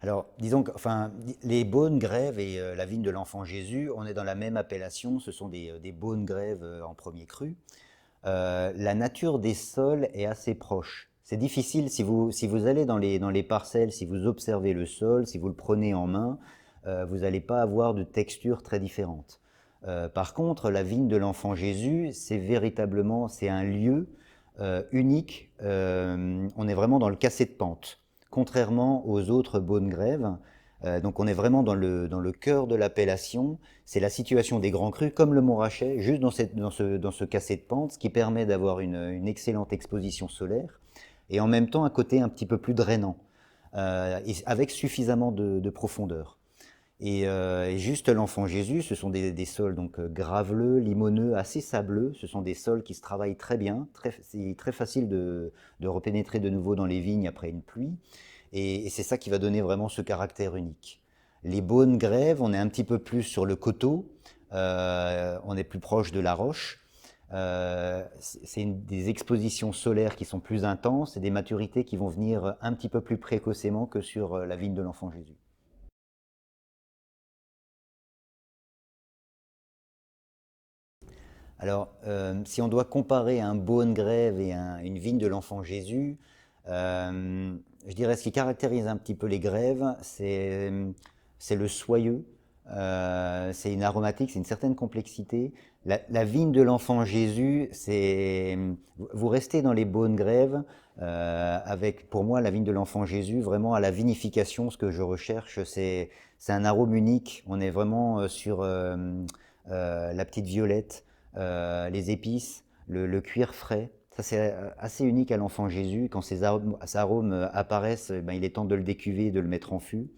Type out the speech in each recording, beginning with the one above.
Alors, disons que, les Beaunes Grèves et la vigne de l'Enfant Jésus, on est dans la même appellation. Ce sont des Beaunes Grèves en premier cru. La nature des sols est assez proche. C'est difficile si vous allez dans les parcelles, si vous observez le sol, si vous le prenez en main, vous n'allez pas avoir de texture très différente. Par contre, la vigne de l'Enfant Jésus, c'est un lieu unique. On est vraiment dans le cassé de pente, contrairement aux autres Beaunes Grèves. Donc on est vraiment dans le cœur de l'appellation. C'est la situation des grands crus, comme le Montrachet, juste dans ce cassé de pente, ce qui permet d'avoir une excellente exposition solaire, et en même temps un côté un petit peu plus drainant, et avec suffisamment de profondeur. Et juste l'Enfant Jésus, ce sont des sols donc graveleux, limoneux, assez sableux. Ce sont des sols qui se travaillent très bien. C'est très facile de repénétrer de nouveau dans les vignes après une pluie. Et c'est ça qui va donner vraiment ce caractère unique. Les Beaunes Grèves, on est un petit peu plus sur le coteau, on est plus proche de la roche. C'est des expositions solaires qui sont plus intenses et des maturités qui vont venir un petit peu plus précocement que sur la vigne de l'Enfant Jésus. Alors, si on doit comparer un Beaune Grève et une vigne de l'Enfant Jésus, je dirais ce qui caractérise un petit peu les grèves, c'est le soyeux, c'est une aromatique, c'est une certaine complexité. La vigne de l'Enfant Jésus, vous restez dans les Beaunes Grèves, avec pour moi la vigne de l'Enfant Jésus, vraiment à la vinification, ce que je recherche, c'est un arôme unique. On est vraiment sur la petite violette, les épices, le cuir frais. Ça, c'est assez unique à l'Enfant Jésus. Quand ces arômes apparaissent, ben, il est temps de le décuver, de le mettre en fût.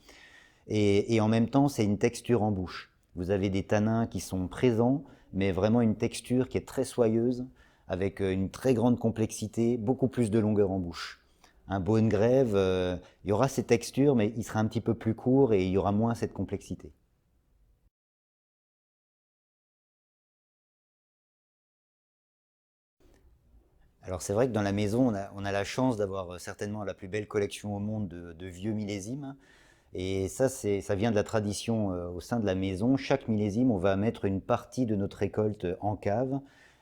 Et en même temps, c'est une texture en bouche. Vous avez des tanins qui sont présents, mais vraiment une texture qui est très soyeuse, avec une très grande complexité, beaucoup plus de longueur en bouche. Un Beaune Grève, il y aura ces textures, mais il sera un petit peu plus court et il y aura moins cette complexité. Alors c'est vrai que dans la maison, on a la chance d'avoir certainement la plus belle collection au monde de vieux millésimes. Et ça vient de la tradition au sein de la maison. Chaque millésime, on va mettre une partie de notre récolte en cave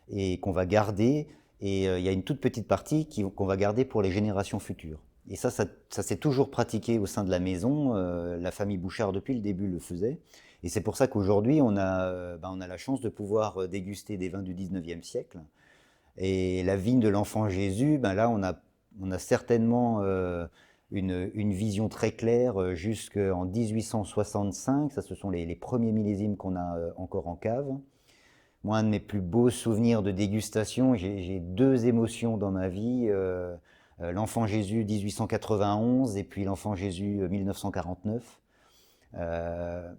et qu'on va garder. Et il y a une toute petite partie qu'on va garder pour les générations futures. Et ça s'est toujours pratiqué au sein de la maison. La famille Bouchard, depuis le début, le faisait. Et c'est pour ça qu'aujourd'hui, on a la chance de pouvoir déguster des vins du 19e siècle. Et la vigne de l'Enfant Jésus, ben là, on a certainement une vision très claire jusqu'en 1865. Ça, ce sont les premiers millésimes qu'on a encore en cave. Moi, un de mes plus beaux souvenirs de dégustation, j'ai deux émotions dans ma vie. L'Enfant Jésus 1891 et puis l'Enfant Jésus 1949. Euh,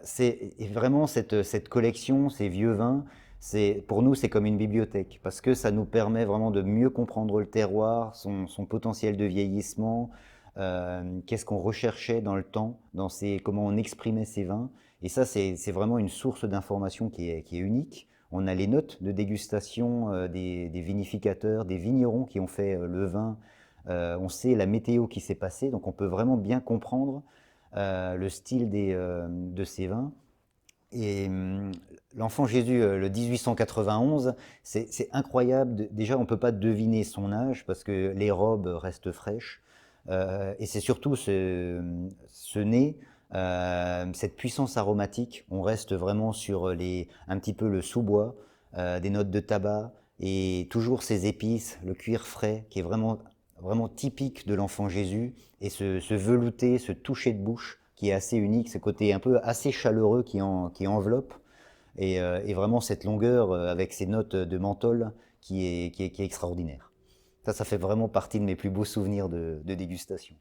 c'est vraiment cette collection, ces vieux vins, pour nous, c'est comme une bibliothèque, parce que ça nous permet vraiment de mieux comprendre le terroir, son potentiel de vieillissement, qu'est-ce qu'on recherchait dans le temps, comment on exprimait ces vins. Et ça, c'est vraiment une source d'information qui est unique. On a les notes de dégustation des vinificateurs, des vignerons qui ont fait le vin. On sait la météo qui s'est passée, donc on peut vraiment bien comprendre le style de ces vins. Et l'Enfant Jésus, le 1891, c'est incroyable. Déjà, on ne peut pas deviner son âge parce que les robes restent fraîches. Et c'est surtout ce nez, cette puissance aromatique. On reste vraiment sur un petit peu le sous-bois, des notes de tabac et toujours ces épices, le cuir frais qui est vraiment, vraiment typique de l'Enfant Jésus. Et ce velouté, ce toucher de bouche qui est assez unique, ce côté un peu assez chaleureux qui enveloppe, et vraiment cette longueur avec ces notes de menthol qui est extraordinaire. Ça fait vraiment partie de mes plus beaux souvenirs de dégustation.